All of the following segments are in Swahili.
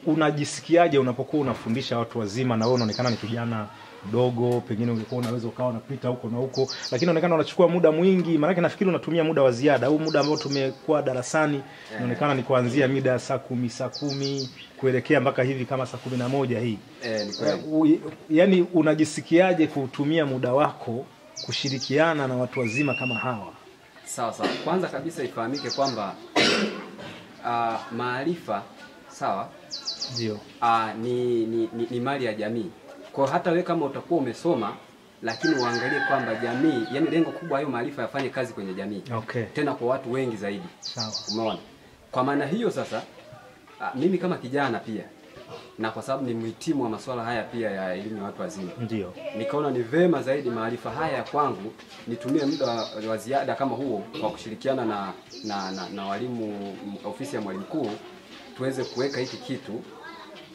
unajisikiaje unapokuwa unafundisha watu wazima na wewe unaonekana ni kijana mdogo, pengine ungekuwa unaweza ukawa unapita huko na huko, lakini unaonekana unachukua muda mwingi, maana nafikiri unatumia muda wa ziada au muda ambao tumekuwa darasani inaonekana ni kuanzia mida ya saa 10 kuelekea mpaka hivi kama saa 11 hii. Yaani unajisikiaje kutumia muda wako kushirikiana na watu wazima kama hawa? Sawa. Kwanza kabisa ifahamike kwamba maarifa sawa ndio ni mali ya jamii. Kwa hata wewe kama utakuwa umesoma lakini uangalie kwamba jamii, yani lengo kubwa hayo maarifa yafanye kazi kwenye jamii. Okay. Tena kwa watu wengi zaidi. Sawa. Umeona? Kwa maana hiyo sasa mimi kama kijana pia na kwa sababu ni mhitimu wa masuala haya pia ya elimu ya watu wazima. Ndio. Nikaona ni vema zaidi maarifa haya kwangu nitumie muda wa ziada kama huo kwa kushirikiana na walimu, ofisi ya mwalimu mkuu, tuweze kuweka hiki kitu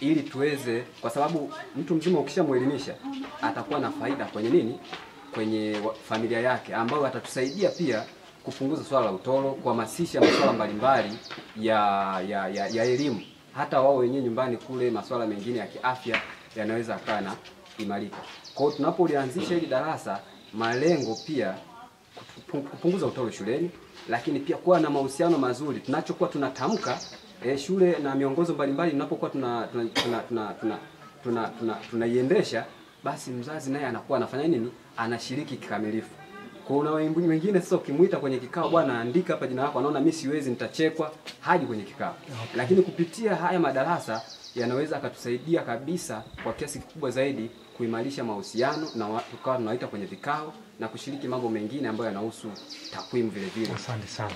ili tuweze, kwa sababu mtu mzima ukishamuelimisha atakuwa na faida kwenye nini? Kwenye familia yake, ambayo atatusaidia pia kupunguza swala la utoro, kuhamasisha masuala mbalimbali ya elimu. Hata wao wenyewe nyumbani kule masuala mengine ya kiafya yanaweza kana imarika. Kwa hiyo tunapolianzisha hili darasa, malengo pia kupunguza utoro shuleni, lakini pia kuwa na mahusiano mazuri. Tunachokuwa tunatamka shule na miongozo mbalimbali tunapokuwa tunaiendesha, basi mzazi naye anakuwa anafanya nini? Anashiriki kikamilifu. Kuna wengine sasa ukimuita kwenye kikao, bwana andika hapa jina lako, anaona mimi siwezi, nitachekwa, haji kwenye kikao. Okay. Lakini kupitia haya madarasa yanaweza akatusaidia kabisa kwa kiasi kikubwa zaidi kuimarisha mahusiano na tukawa tunaita kwenye vikao na kushiriki mambo mengine ambayo yanahusu takwimu vile vile. Asante sana.